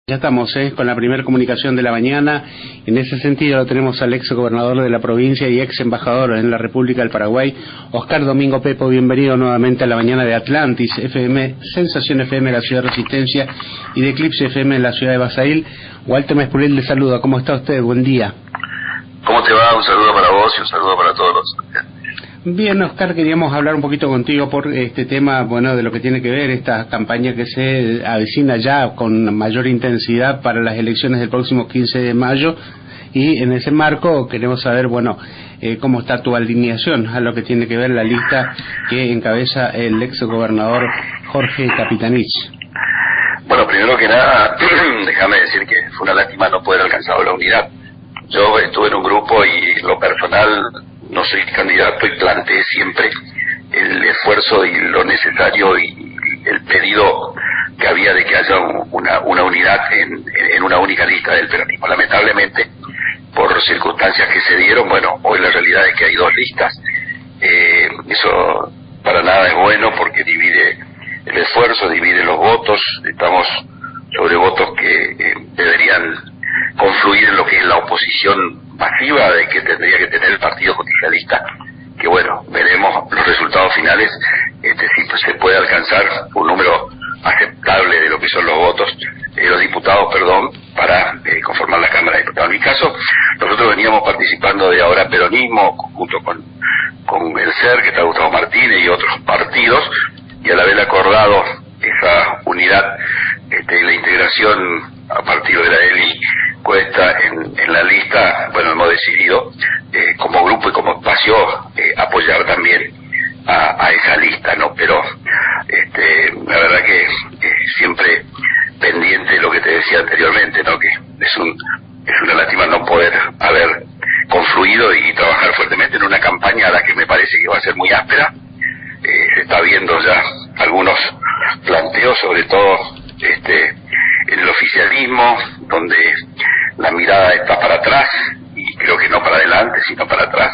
Ya estamos con la primera comunicación de la mañana. En ese sentido lo tenemos al ex gobernador de la provincia y ex embajador en la República del Paraguay, Oscar Domingo Pepo. Bienvenido nuevamente a la mañana de Atlantis FM, Sensación FM en la ciudad de Resistencia y de Eclipse FM en la ciudad de Basail. Walter Mespurel le saluda. ¿Cómo está usted? Buen día. ¿Cómo te va? Un saludo para vos y un saludo para todos los... Bien, Oscar, queríamos hablar un poquito contigo por este tema, bueno, de lo que tiene que ver esta campaña que se avecina ya con mayor intensidad para las elecciones del próximo 15 de mayo, y en ese marco queremos saber, bueno, cómo está tu alineación a lo que tiene que ver la lista que encabeza el ex gobernador Jorge Capitanich. Bueno, primero que nada, déjame decir que fue una lástima no poder alcanzar la unidad. Yo estuve en un grupo y lo personal no soy candidato y planteé siempre el esfuerzo y lo necesario y el pedido que había de que haya una unidad en una única lista del peronismo. Lamentablemente, por circunstancias que se dieron, bueno, hoy la realidad es que hay dos listas. Eso para nada es bueno porque divide el esfuerzo, divide los votos. Estamos sobre votos que deberían confluir en lo que es la oposición masiva de que tendría que tener el Partido Justicialista, que bueno, veremos los resultados finales, si pues se puede alcanzar un número aceptable de lo que son los votos, los diputados, para conformar la Cámara de Diputados. En mi caso, nosotros veníamos participando de Ahora Peronismo, junto con el SER, que está Gustavo Martínez y otros partidos, y al haber acordado esa unidad y la integración a partir de la Eli Cuesta en la lista, bueno, hemos decidido como grupo y como espacio apoyar también a esa lista, ¿no? Pero la verdad que siempre pendiente de lo que te decía anteriormente, ¿no? Que es una lástima no poder haber confluido y trabajar fuertemente en una campaña a la que me parece que va a ser muy áspera. Se está viendo ya algunos planteos, sobre todo en el oficialismo, donde la mirada está para atrás, y creo que no para adelante, sino para atrás,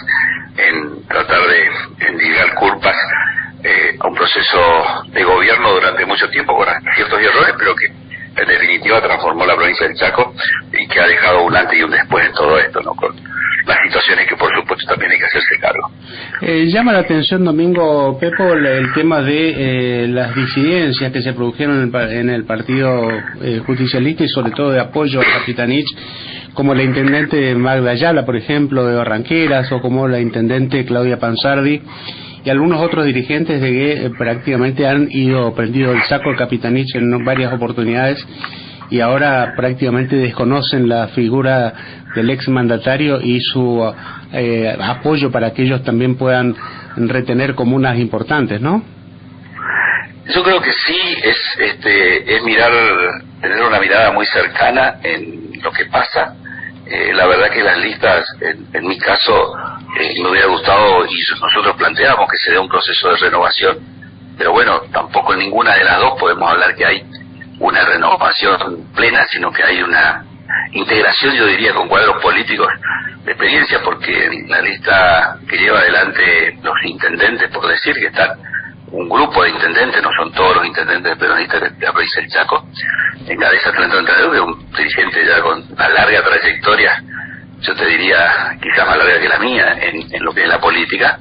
en tratar de endilgar culpas a un proceso de gobierno durante mucho tiempo con ciertos errores, pero que en definitiva transformó la provincia del Chaco y que ha dejado un antes y un después en todo esto, ¿no? Con las situaciones que por supuesto también hay que hacerse cargo. Llama la atención, Domingo Pepo, el tema de las disidencias que se produjeron en el Partido Justicialista y sobre todo de apoyo a Capitanich, como la intendente Magda Ayala, por ejemplo, de Barranqueras, o como la intendente Claudia Pansardi, y algunos otros dirigentes de que prácticamente han prendido el saco al Capitanich en varias oportunidades y ahora prácticamente desconocen la figura del ex mandatario y su apoyo para que ellos también puedan retener comunas importantes, ¿no? Yo creo que sí, es tener una mirada muy cercana en lo que pasa. La verdad que las listas, en mi caso, me hubiera gustado, y nosotros planteamos que se dé un proceso de renovación, pero bueno, tampoco en ninguna de las dos podemos hablar que hay una renovación plena, sino que hay una integración, yo diría, con cuadros políticos de experiencia, porque la lista que lleva adelante los intendentes, por decir que están un grupo de intendentes, no son todos los intendentes peronistas de la provincia del Chaco, encabeza Trento Entradeu, que es un dirigente ya con una larga trayectoria, yo te diría quizás más larga que la mía en lo que es la política,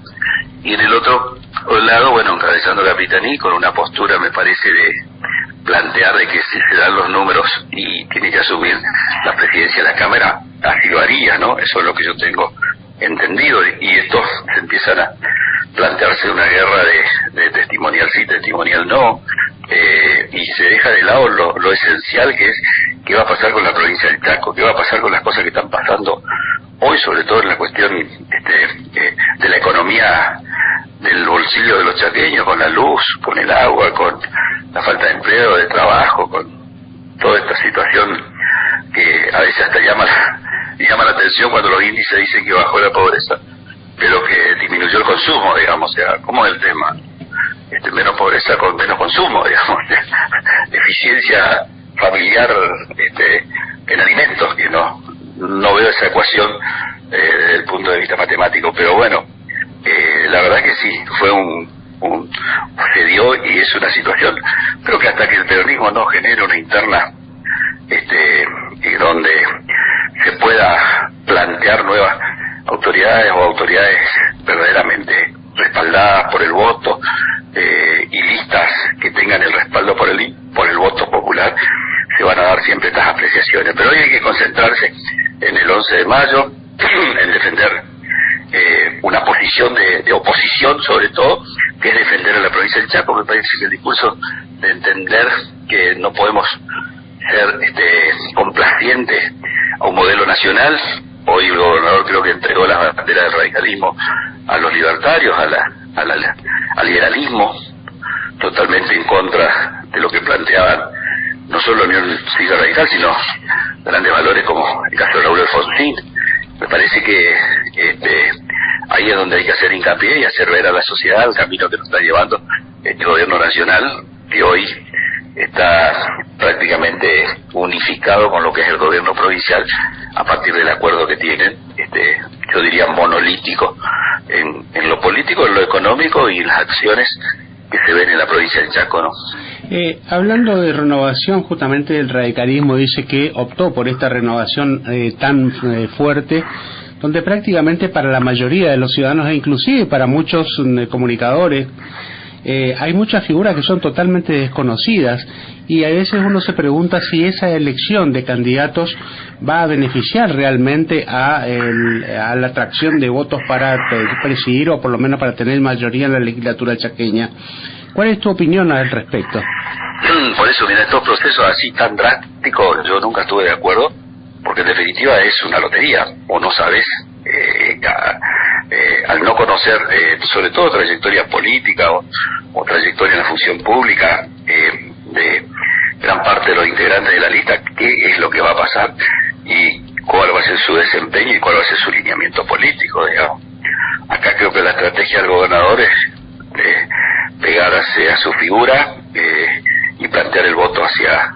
y en el otro lado, bueno, encabezando Capitaní con una postura, me parece, de plantear de que si se dan los números y tiene que asumir la presidencia de la Cámara, así lo haría, ¿no? Eso es lo que yo tengo entendido, y esto se empiezan a plantearse una guerra de testimonial sí, testimonial no, y se deja de lado lo esencial que es qué va a pasar con la provincia del Chaco, qué va a pasar con las cosas que están pasando hoy, sobre todo en la cuestión de la economía del bolsillo de los chaqueños, con la luz, con el agua, con la falta de empleo, de trabajo, con toda esta situación que a veces hasta llama la atención cuando los índices dicen que bajó la pobreza, pero que disminuyó el consumo, digamos. O sea, ¿cómo es el tema? Menos pobreza con menos consumo, digamos, eficiencia familiar en alimentos, que no veo esa ecuación desde el punto de vista matemático, pero bueno, la verdad que sí, se dio, y es una situación, creo que hasta que el peronismo no genere una interna autoridades verdaderamente respaldadas por el voto, y listas que tengan el respaldo por el voto popular, se van a dar siempre estas apreciaciones. Pero hoy hay que concentrarse en el 11 de mayo, en defender una posición de oposición, sobre todo, que es defender a la provincia del Chaco. Me parece que el discurso de entender que no podemos ser complacientes a un modelo nacional. Hoy el gobernador creo que entregó la bandera del radicalismo a los libertarios, al liberalismo, totalmente en contra de lo que planteaban no solo la Unión Cívica Radical, sino grandes valores como el caso de Raúl Alfonsín. Me parece que ahí es donde hay que hacer hincapié y hacer ver a la sociedad el camino que nos está llevando este gobierno nacional, que hoy está prácticamente unificado con lo que es el gobierno provincial a partir del acuerdo que tienen, yo diría monolítico en lo político, en lo económico y en las acciones que se ven en la provincia del Chaco, ¿no? Hablando de renovación, justamente el radicalismo dice que optó por esta renovación tan fuerte, donde prácticamente para la mayoría de los ciudadanos e inclusive para muchos comunicadores hay muchas figuras que son totalmente desconocidas, y a veces uno se pregunta si esa elección de candidatos va a beneficiar realmente a la atracción de votos para presidir o por lo menos para tener mayoría en la legislatura chaqueña. ¿Cuál es tu opinión al respecto? Por eso, mira, estos procesos así tan drásticos yo nunca estuve de acuerdo, porque en definitiva es una lotería, o no sabes, al no conocer sobre todo trayectoria política o trayectoria en la función pública de gran parte de los integrantes de la lista, qué es lo que va a pasar y cuál va a ser su desempeño y cuál va a ser su lineamiento político, digamos. Acá creo que la estrategia del gobernador es pegarse a su figura y plantear el voto hacia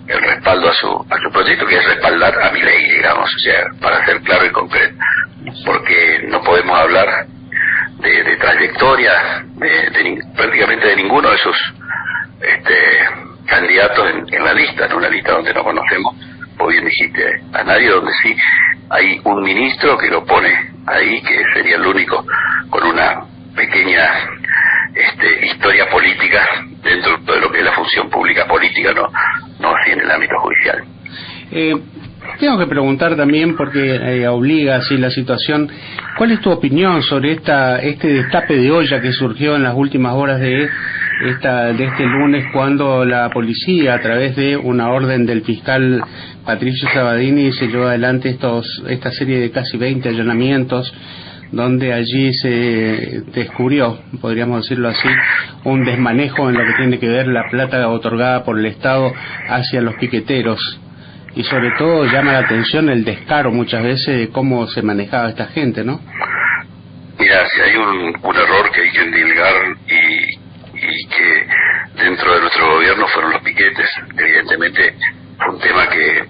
el respaldo a su proyecto, que es respaldar a Milei, digamos, o sea, para ser claro y concreto, porque no podemos hablar de trayectoria prácticamente de ninguno de esos candidatos en la lista, en una lista donde no conocemos, como bien dijiste, a nadie, donde sí hay un ministro que lo pone ahí, que sería el único con una pequeña historia política dentro de lo que es la función pública política, no así en el ámbito judicial. Tengo que preguntar también, porque obliga así la situación, ¿cuál es tu opinión sobre este destape de olla que surgió en las últimas horas de este lunes, cuando la policía, a través de una orden del fiscal Patricio Sabadini, se llevó adelante esta serie de casi 20 allanamientos, donde allí se descubrió, podríamos decirlo así, un desmanejo en lo que tiene que ver la plata otorgada por el Estado hacia los piqueteros? Y sobre todo llama la atención el descaro muchas veces de cómo se manejaba esta gente, ¿no? Mira, si hay un error que hay que endilgar y que dentro de nuestro gobierno fueron los piquetes. Evidentemente fue un tema que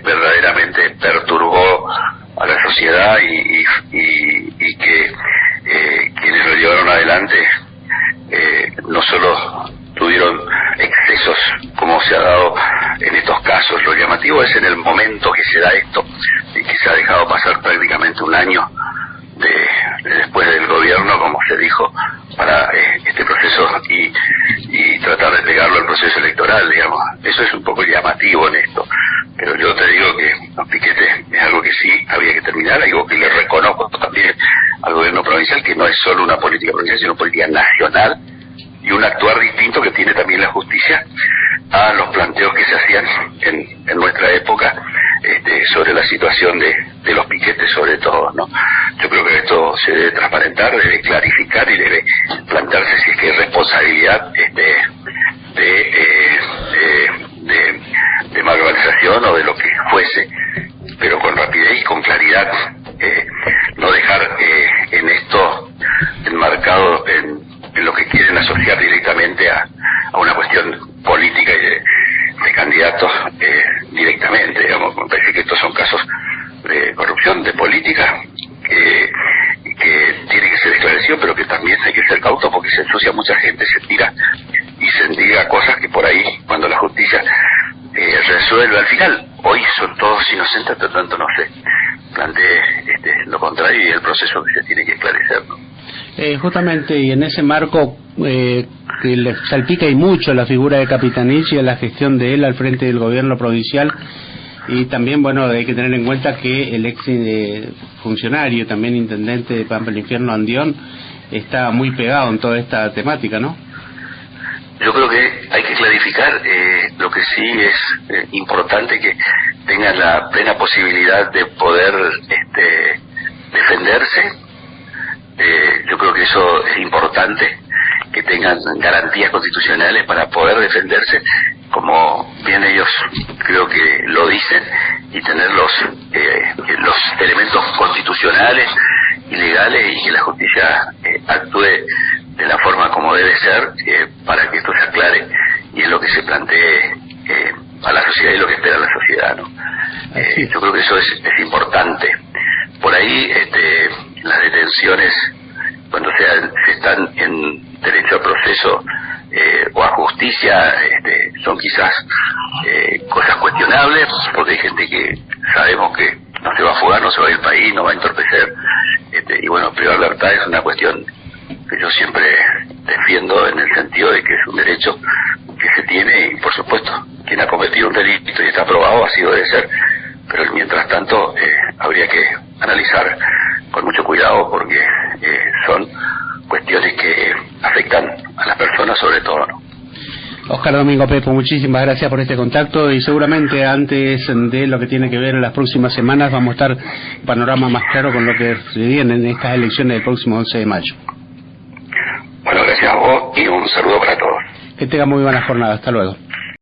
verdaderamente perturbó a la sociedad y que quienes lo llevaron adelante no solo tuvieron excesos como se ha dado en estos casos. Lo llamativo es en el momento que se da esto y que se ha dejado pasar prácticamente un año después del gobierno, como se dijo, para este proceso y tratar de pegarlo al proceso electoral, digamos. Eso es un poco llamativo en esto, pero yo te digo que los piquetes es algo que sí había que terminar, algo que le reconozco también al gobierno provincial, que no es solo una política provincial, sino una política nacional y un actuar distinto que tiene también la justicia a los planteos que se hacían en nuestra época sobre la situación de los piquetes, sobre todo, ¿no? Yo creo que esto se debe transparentar, debe clarificar y debe plantearse si es que hay responsabilidad de malversación o de lo que fuese, pero con rapidez y con claridad, no dejar en esto enmarcado en lo que quieren asociar directamente a una cuestión política y de candidatos directamente, digamos. Me parece que estos son casos de corrupción, de política, que tiene que ser esclarecido, pero que también hay que ser cauto porque se ensucia mucha gente, se tira y se diga cosas que por ahí, cuando la justicia resuelve al final. Hoy hoy son todos inocentes, pero tanto no se plantee lo contrario y el proceso que se tiene que esclarecer, ¿no? Justamente, y en ese marco que le salpica y mucho la figura de Capitanich y a la gestión de él al frente del gobierno provincial, y también, bueno, hay que tener en cuenta que el ex funcionario, también intendente de Pampa del Infierno, Andión, está muy pegado en toda esta temática, ¿no? Yo creo que hay que clarificar, lo que sí es importante que tengan la plena posibilidad de poder defenderse. Yo creo que eso es importante, que tengan garantías constitucionales para poder defenderse, como bien ellos creo que lo dicen, y tener los elementos constitucionales y legales, y que la justicia actúe de la forma como debe ser, para que esto se aclare, y es lo que se plantee a la sociedad y lo que espera la sociedad, ¿no? Yo creo que eso es importante. Por ahí las detenciones, cuando se están en derecho a proceso o a justicia, son quizás cosas cuestionables, porque hay gente que sabemos que no se va a fugar, no se va a ir al país, no va a entorpecer, y bueno, privar la libertad es una cuestión que yo siempre defiendo, en el sentido de que es un derecho que se tiene, y por supuesto quien ha cometido un delito y está probado, así debe ser, pero mientras tanto habría que analizar con mucho cuidado, porque son cuestiones que afectan a las personas sobre todo, ¿no? Oscar Domingo Pepo, muchísimas gracias por este contacto, y seguramente antes de lo que tiene que ver en las próximas semanas vamos a estar un panorama más claro con lo que se viene en estas elecciones del próximo 11 de mayo. Bueno, gracias a vos y un saludo para todos. Que tenga muy buena jornada, hasta luego.